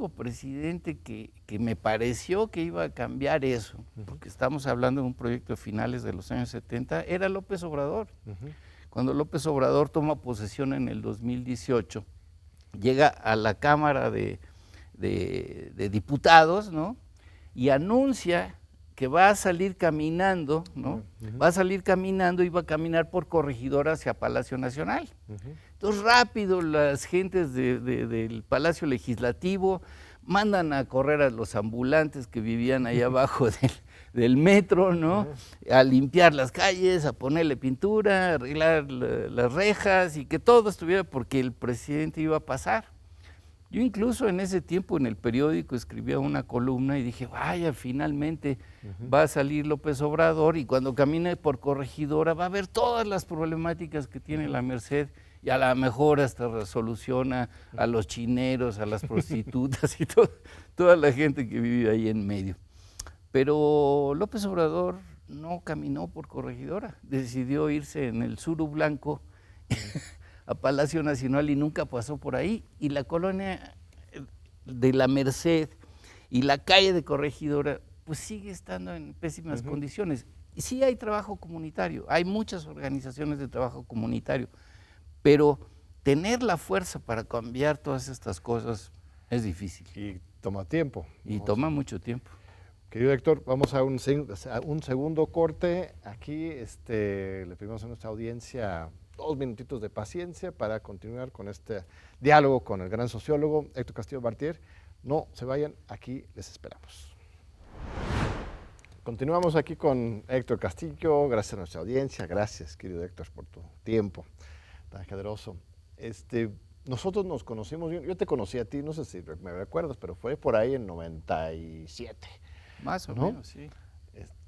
presidente que me pareció que iba a cambiar eso, porque estamos hablando de un proyecto de finales de los años 70, era López Obrador. Cuando López Obrador toma posesión en el 2018, llega a la Cámara de Diputados, ¿no? Y anuncia que va a salir caminando, ¿no? Va a salir caminando y va a caminar por Corregidora hacia Palacio Nacional. Entonces rápido las gentes del Palacio Legislativo mandan a correr a los ambulantes que vivían ahí abajo del metro, ¿no? A limpiar las calles, a ponerle pintura, a arreglar las rejas y que todo estuviera porque el presidente iba a pasar. Yo incluso en ese tiempo en el periódico escribía una columna y dije, vaya, finalmente va a salir López Obrador y cuando camine por Corregidora va a ver todas las problemáticas que tiene la Merced y a lo mejor hasta resoluciona a los chineros, a las prostitutas y toda la gente que vive ahí en medio. Pero López Obrador no caminó por Corregidora, decidió irse en el Suru Blanco a Palacio Nacional y nunca pasó por ahí. Y la colonia de la Merced y la calle de Corregidora pues sigue estando en pésimas condiciones. Y sí hay trabajo comunitario, hay muchas organizaciones de trabajo comunitario, pero tener la fuerza para cambiar todas estas cosas es difícil. Y toma tiempo. Y toma mucho tiempo. Querido Héctor, vamos a un segundo corte. Aquí le pedimos a nuestra audiencia 2 minutitos de paciencia para continuar con este diálogo con el gran sociólogo Héctor Castillo Bartier. No se vayan, aquí les esperamos. Continuamos aquí con Héctor Castillo, gracias a nuestra audiencia, gracias querido Héctor por tu tiempo tan generoso. Nosotros nos conocimos, yo te conocí a ti, no sé si me recuerdas, pero fue por ahí en 97. Más o ¿no? menos, sí.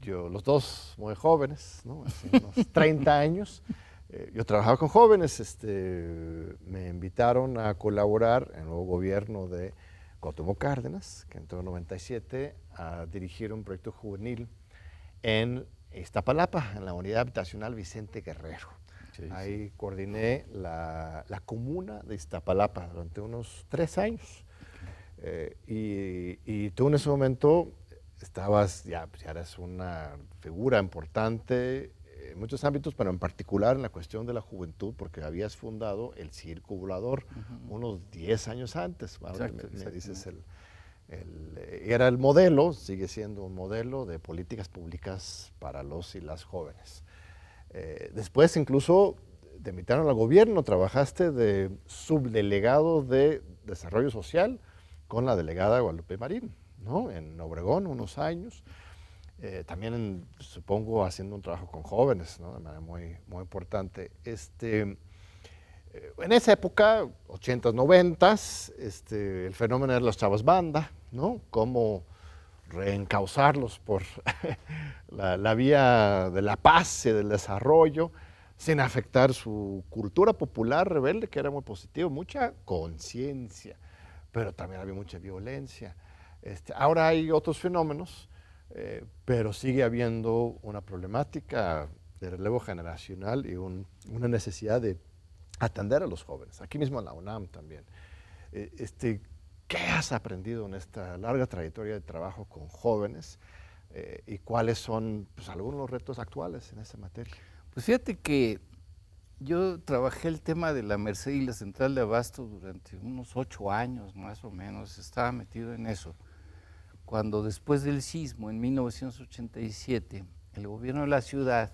Los dos muy jóvenes, ¿no? Hace unos 30 años. Yo trabajaba con jóvenes, me invitaron a colaborar en el nuevo gobierno de Cuauhtémoc Cárdenas, que entró en 97 a dirigir un proyecto juvenil en Iztapalapa, en la unidad habitacional Vicente Guerrero. Sí, ahí sí. Coordiné la comuna de Iztapalapa durante unos 3 años. Y tú en ese momento ya eras una figura importante en muchos ámbitos, pero en particular en la cuestión de la juventud, porque habías fundado el Circo Volador unos 10 años antes. Exacto, me dices, era el modelo, sigue siendo un modelo de políticas públicas para los y las jóvenes. Después incluso te invitaron al gobierno, trabajaste de subdelegado de Desarrollo Social con la delegada Guadalupe Marín, ¿no? En Obregón unos años. También, supongo, haciendo un trabajo con jóvenes, ¿no? De manera muy, muy importante. En esa época, 80s, 90s, el fenómeno de los chavos banda, ¿no? Cómo reencauzarlos por la vía de la paz y del desarrollo, sin afectar su cultura popular rebelde, que era muy positivo, mucha conciencia, pero también había mucha violencia. Ahora hay otros fenómenos, pero sigue habiendo una problemática de relevo generacional y una necesidad de atender a los jóvenes. Aquí mismo en la UNAM también. ¿Qué has aprendido en esta larga trayectoria de trabajo con jóvenes y cuáles son algunos de los retos actuales en esa materia? Pues fíjate que yo trabajé el tema de la Merced y la Central de Abasto durante unos 8 años más o menos, estaba metido en eso. Cuando después del sismo, en 1987, el gobierno de la ciudad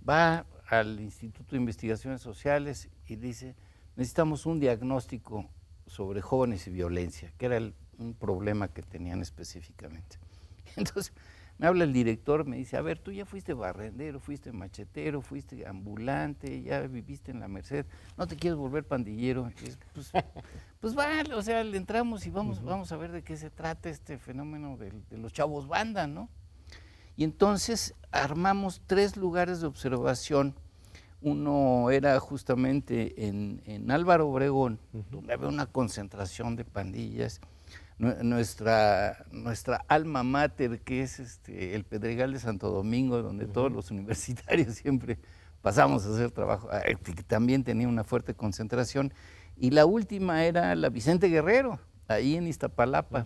va al Instituto de Investigaciones Sociales y dice, necesitamos un diagnóstico sobre jóvenes y violencia, que era un problema que tenían específicamente. Entonces me habla el director, me dice, a ver, tú ya fuiste barrendero, fuiste machetero, fuiste ambulante, ya viviste en la Merced, ¿no te quieres volver pandillero? Pues vale, o sea, le entramos y vamos a ver de qué se trata este fenómeno de los chavos banda, ¿no? Y entonces armamos 3 lugares de observación. Uno era justamente en Álvaro Obregón, donde había una concentración de pandillas. Nuestra alma mater, que es el Pedregal de Santo Domingo, donde todos los universitarios siempre pasamos a hacer trabajo, que también tenía una fuerte concentración. Y la última era la Vicente Guerrero, ahí en Iztapalapa,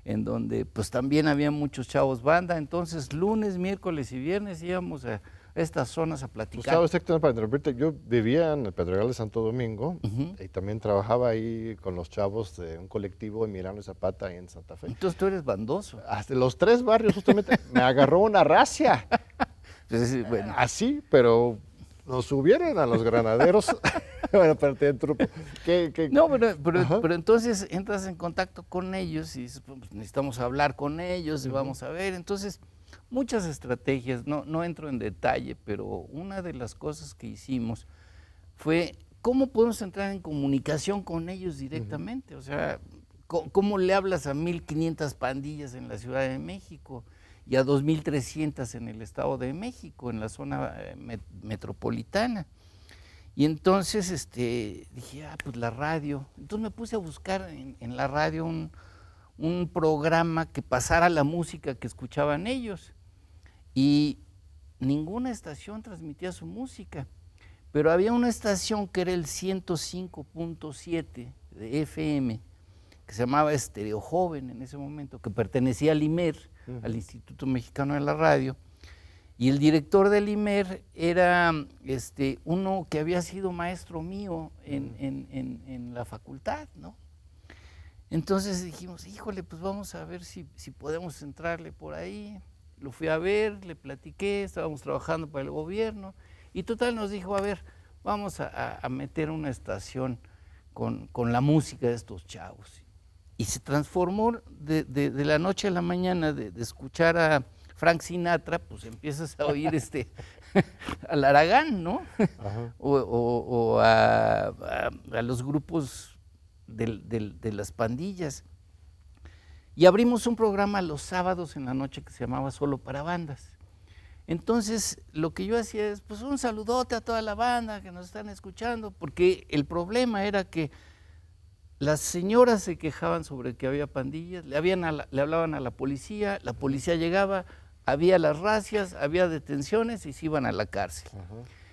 en donde pues también había muchos chavos banda. Entonces lunes, miércoles y viernes íbamos a estas zonas a Tú platicar. sabes, Héctor, para interrumpirte, yo vivía en el Pedregal de Santo Domingo y también trabajaba ahí con los chavos de un colectivo Emiliano Zapata ahí en Santa Fe. Entonces tú eres bandoso. Hasta los 3 barrios justamente me agarró una racia. Pues, bueno, Así, pero nos subieron a los granaderos. Bueno, pero te interrumpo. no, pero entonces entras en contacto con ellos y dices, pues, necesitamos hablar con ellos y vamos a ver. Entonces, muchas estrategias, no entro en detalle, pero una de las cosas que hicimos fue cómo podemos entrar en comunicación con ellos directamente. O sea, ¿cómo le hablas a 1,500 pandillas en la Ciudad de México y a 2,300 en el Estado de México, en la zona metropolitana? Y entonces dije, pues la radio. Entonces me puse a buscar en la radio un programa que pasara la música que escuchaban ellos. Y ninguna estación transmitía su música, pero había una estación que era el 105.7 de FM, que se llamaba Estéreo Joven en ese momento, que pertenecía al IMER, al Instituto Mexicano de la Radio. Y el director del IMER era uno que había sido maestro mío en la facultad, ¿no? Entonces dijimos, híjole, pues vamos a ver si podemos entrarle por ahí. Lo fui a ver, le platiqué, estábamos trabajando para el gobierno, y total nos dijo, a ver, vamos a meter una estación con la música de estos chavos. Y se transformó de la noche a la mañana, de escuchar a Frank Sinatra, pues empiezas a oír al Aragán, ¿no? o a los grupos de las pandillas. Y abrimos un programa los sábados en la noche que se llamaba Solo para Bandas. Entonces, lo que yo hacía es, pues un saludote a toda la banda que nos están escuchando, porque el problema era que las señoras se quejaban sobre que había pandillas, le hablaban a la policía llegaba, había las racias, había detenciones y se iban a la cárcel.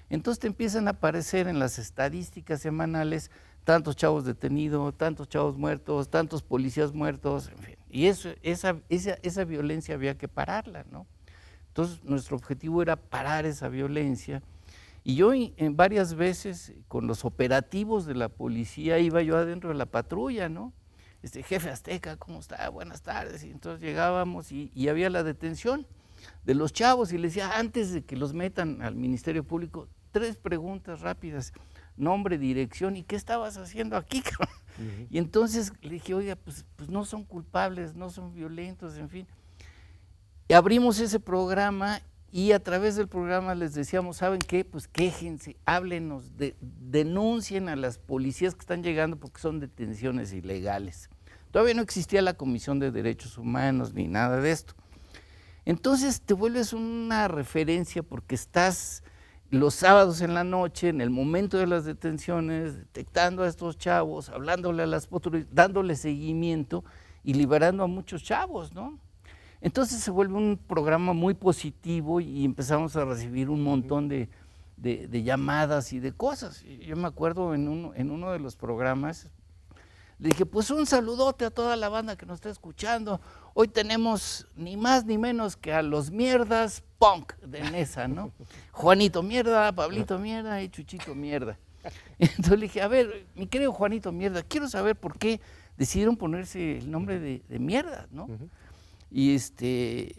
Entonces te empiezan a aparecer en las estadísticas semanales tantos chavos detenidos, tantos chavos muertos, tantos policías muertos, en fin. Y esa violencia había que pararla, ¿no? Entonces nuestro objetivo era parar esa violencia. Y yo en varias veces con los operativos de la policía iba yo adentro de la patrulla, ¿no? Jefe Azteca, ¿cómo está? Buenas tardes. Y entonces llegábamos y había la detención de los chavos y les decía, antes de que los metan al Ministerio Público, 3 preguntas rápidas, nombre, dirección, ¿y qué estabas haciendo aquí? Y entonces le dije, oiga, pues no son culpables, no son violentos, en fin. Y abrimos ese programa y a través del programa les decíamos, ¿saben qué? Pues quéjense, háblenos, denuncien a las policías que están llegando porque son detenciones ilegales. Todavía no existía la Comisión de Derechos Humanos ni nada de esto. Entonces te vuelves una referencia porque estás los sábados en la noche, en el momento de las detenciones, detectando a estos chavos, hablándole a las autoridades, dándole seguimiento y liberando a muchos chavos, ¿no? Entonces se vuelve un programa muy positivo y empezamos a recibir un montón de llamadas y de cosas. Yo me acuerdo en uno de los programas, le dije, pues un saludote a toda la banda que nos está escuchando. Hoy tenemos ni más ni menos que a los Mierdas Punk de Nesa, ¿no? Juanito Mierda, Pablito Mierda y Chuchito Mierda. Entonces le dije, a ver, mi querido Juanito Mierda, quiero saber por qué decidieron ponerse el nombre de Mierda, ¿no? Y dice,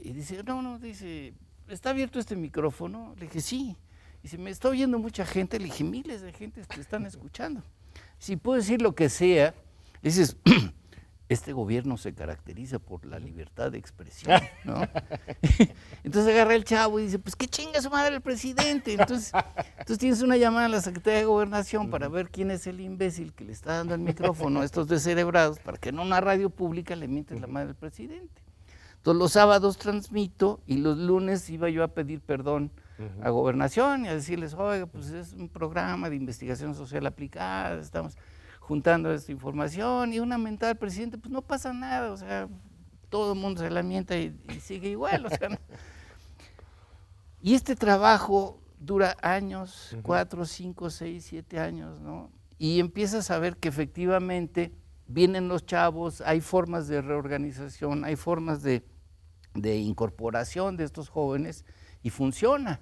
dice, ¿está abierto este micrófono? Le dije, sí. Dice, me está oyendo mucha gente. Le dije, miles de gente te están escuchando. Si puedo decir lo que sea, dices, este gobierno se caracteriza por la libertad de expresión, ¿no? Entonces agarra el chavo y dice, pues qué chinga su madre el presidente. Entonces tienes una llamada a la Secretaría de Gobernación para ver quién es el imbécil que le está dando el micrófono a estos descerebrados para que en una radio pública le mientes la madre al presidente. Entonces los sábados transmito y los lunes iba yo a pedir perdón a Gobernación y a decirles, oiga, pues es un programa de investigación social aplicada, estamos juntando esta información y una mentada al presidente, pues no pasa nada, o sea, todo el mundo se la mienta y sigue igual, o sea. Y este trabajo dura años, 4, 5, 6, 7 años, ¿no? Y empiezas a ver que efectivamente vienen los chavos, hay formas de reorganización, hay formas de incorporación de estos jóvenes y funciona.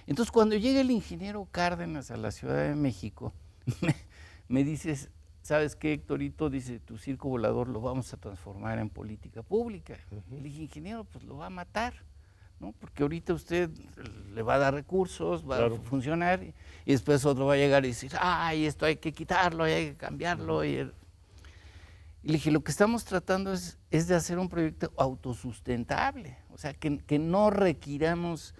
Entonces, cuando llega el ingeniero Cárdenas a la Ciudad de México, me dices, ¿sabes qué, Héctorito? Dice, tu circo volador lo vamos a transformar en política pública. Le dije, ingeniero, pues lo va a matar, ¿no? Porque ahorita usted le va a dar recursos, va a funcionar, y después otro va a llegar y decir, ay, esto hay que quitarlo, hay que cambiarlo. Y le dije, lo que estamos tratando es de hacer un proyecto autosustentable, o sea, que no requiramos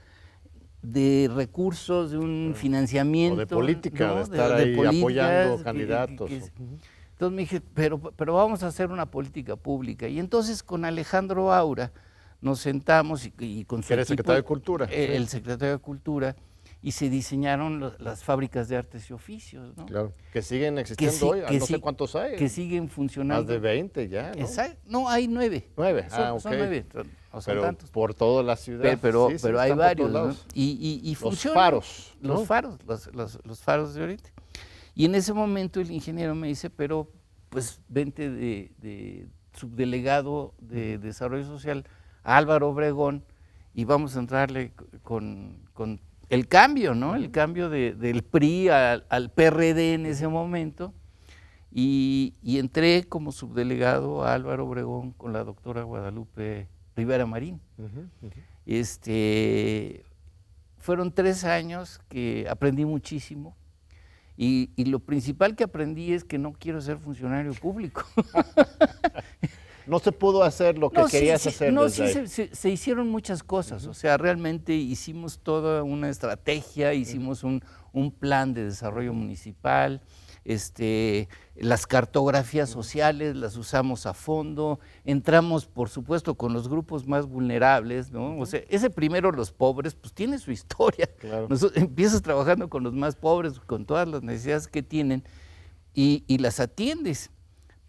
de recursos, de un financiamiento. O de política, ¿no? de estar ahí apoyando candidatos. Entonces me dije, pero vamos a hacer una política pública. Y entonces con Alejandro Aura nos sentamos y con su ¿Que era equipo, secretario de Cultura? el secretario de Cultura, y se diseñaron las fábricas de artes y oficios, ¿no? Claro, que siguen existiendo hoy, no sé cuántos hay. Que siguen funcionando. Más de 20 ya, ¿no? Exacto. No, hay 9. 9, Son 9, no son pero tantos. por toda la ciudad. Pero sí, hay están por varios, todos ¿no? lados. Y Los funcionan. faros, ¿no? Los faros de ahorita. Y en ese momento el ingeniero me dice, pero pues vente de subdelegado de Desarrollo Social a Álvaro Obregón y vamos a entrarle con el cambio, ¿no? El cambio del PRI al PRD en ese momento. Y entré como subdelegado a Álvaro Obregón con la doctora Guadalupe Rivera Marín. Fueron 3 años que aprendí muchísimo. Y lo principal que aprendí es que no quiero ser funcionario público. No se pudo hacer lo que querías hacer. No, sí, se hicieron muchas cosas. O sea, realmente hicimos toda una estrategia, hicimos un plan de desarrollo municipal, las cartografías sociales las usamos a fondo, entramos, por supuesto, con los grupos más vulnerables, ¿no? O sea, ese primero, los pobres, pues tiene su historia. Claro. Empiezas trabajando con los más pobres, con todas las necesidades que tienen, y las atiendes.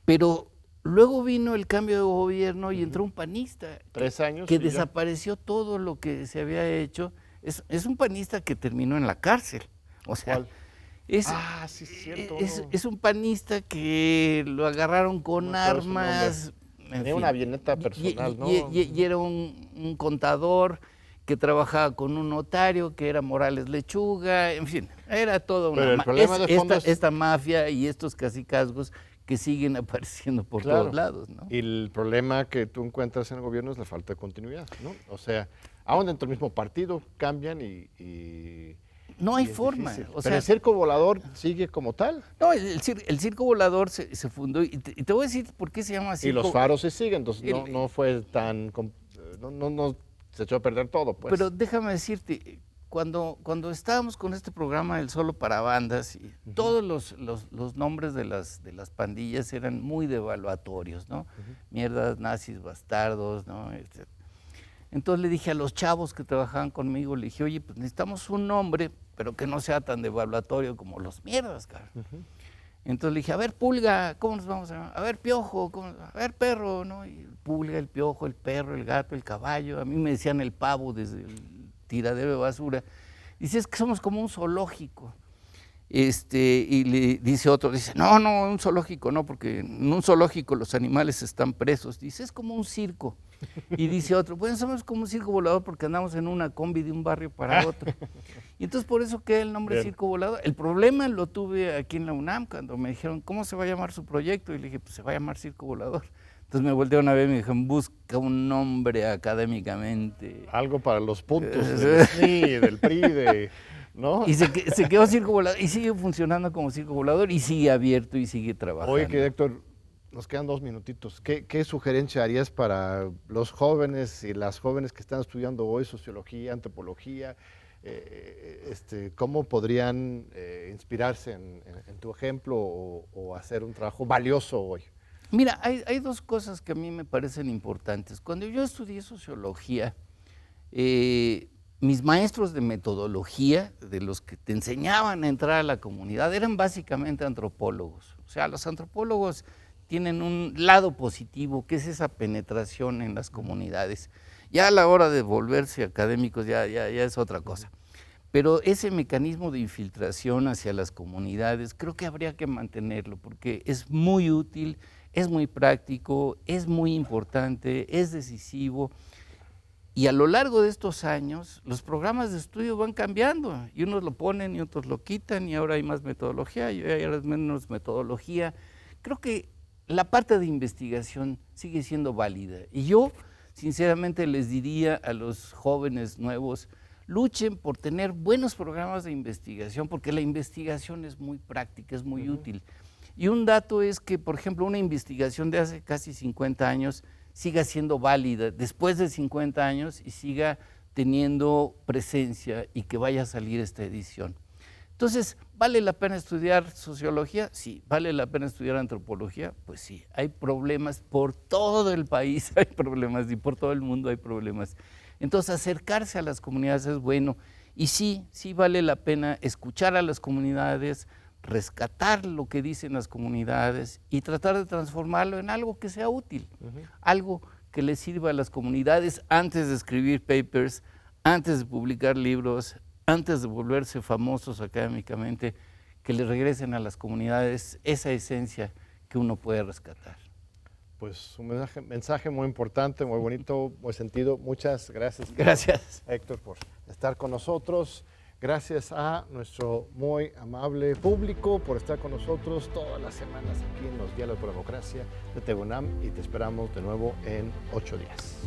Pero luego vino el cambio de gobierno y entró un panista. 3 años. Que desapareció todo lo que se había hecho. Es un panista que terminó en la cárcel. O sea, ¿cuál? Sí, es cierto. Es un panista que lo agarraron con armas. Tenía una avioneta personal, ¿no? Y era un contador que trabajaba con un notario que era Morales Lechuga, en fin, era todo una... Pero el problema de fondo es esta mafia y estos cacicazgos que siguen apareciendo por todos lados, ¿no? Y el problema que tú encuentras en el gobierno es la falta de continuidad, ¿no? O sea, aún dentro del mismo partido cambian y no hay forma. O sea, el circo volador sigue como tal. No, el circo volador se fundó, y te voy a decir por qué se llama circo. Y los faros se siguen, entonces no fue tan... No se echó a perder todo, pues. Pero déjame decirte, cuando estábamos con este programa del Solo para Bandas, todos los nombres de las pandillas eran muy devaluatorios, ¿no? Mierdas, nazis, bastardos, ¿no? Entonces le dije a los chavos que trabajaban conmigo, le dije, oye, pues necesitamos un nombre, pero que no sea tan devaluatorio como los mierdas, cara. Entonces le dije, a ver, Pulga, ¿cómo nos vamos a llamar? A ver, Piojo, a ver, Perro, ¿no? Y el Pulga, el Piojo, el Perro, el Gato, el Caballo. A mí me decían el Pavo desde el tiradero de basura. Dice, es que somos como un zoológico. Y le dice otro, dice, no, un zoológico no, porque en un zoológico los animales están presos. Dice, es como un circo. Y dice otro, bueno, somos como un circo volador porque andamos en una combi de un barrio para otro. Y entonces por eso queda el nombre Circo Volador. El problema lo tuve aquí en la UNAM cuando me dijeron, ¿cómo se va a llamar su proyecto? Y le dije, pues se va a llamar Circo Volador. Entonces me volteé una vez y me dijeron, busca un nombre académicamente. Algo para los puntos del SNI, del PRI, ¿no? Y se quedó Circo Volador y sigue funcionando como Circo Volador y sigue abierto y sigue trabajando. Oye, que Héctor, nos quedan 2 minutitos. ¿Qué sugerencia harías para los jóvenes y las jóvenes que están estudiando hoy sociología, antropología? ¿Cómo podrían inspirarse en tu ejemplo o hacer un trabajo valioso hoy? Mira, hay 2 cosas que a mí me parecen importantes. Cuando yo estudié sociología, mis maestros de metodología, de los que te enseñaban a entrar a la comunidad, eran básicamente antropólogos. O sea, los antropólogos tienen un lado positivo, que es esa penetración en las comunidades. Ya a la hora de volverse académicos ya es otra cosa. Pero ese mecanismo de infiltración hacia las comunidades creo que habría que mantenerlo, porque es muy útil, es muy práctico, es muy importante, es decisivo. Y a lo largo de estos años, los programas de estudio van cambiando, y unos lo ponen y otros lo quitan, y ahora hay más metodología, y ahora hay menos metodología. Creo que la parte de investigación sigue siendo válida, y yo sinceramente les diría a los jóvenes nuevos, luchen por tener buenos programas de investigación, porque la investigación es muy práctica, es muy útil. Y un dato es que, por ejemplo, una investigación de hace casi 50 años siga siendo válida después de 50 años y siga teniendo presencia y que vaya a salir esta edición. Entonces, ¿vale la pena estudiar sociología? Sí. ¿Vale la pena estudiar antropología? Pues sí. Hay problemas por todo el país, hay problemas, y por todo el mundo hay problemas. Entonces, acercarse a las comunidades es bueno. Y sí, sí vale la pena escuchar a las comunidades, rescatar lo que dicen las comunidades y tratar de transformarlo en algo que sea útil, algo que le sirva a las comunidades antes de escribir papers, antes de publicar libros, antes de volverse famosos académicamente, que le regresen a las comunidades esa esencia que uno puede rescatar. Pues un mensaje muy importante, muy bonito, muy sentido. Muchas gracias. Gracias. Héctor, por estar con nosotros. Gracias a nuestro muy amable público por estar con nosotros todas las semanas aquí en los Diálogos por la Democracia de TV UNAM, y te esperamos de nuevo en 8 días.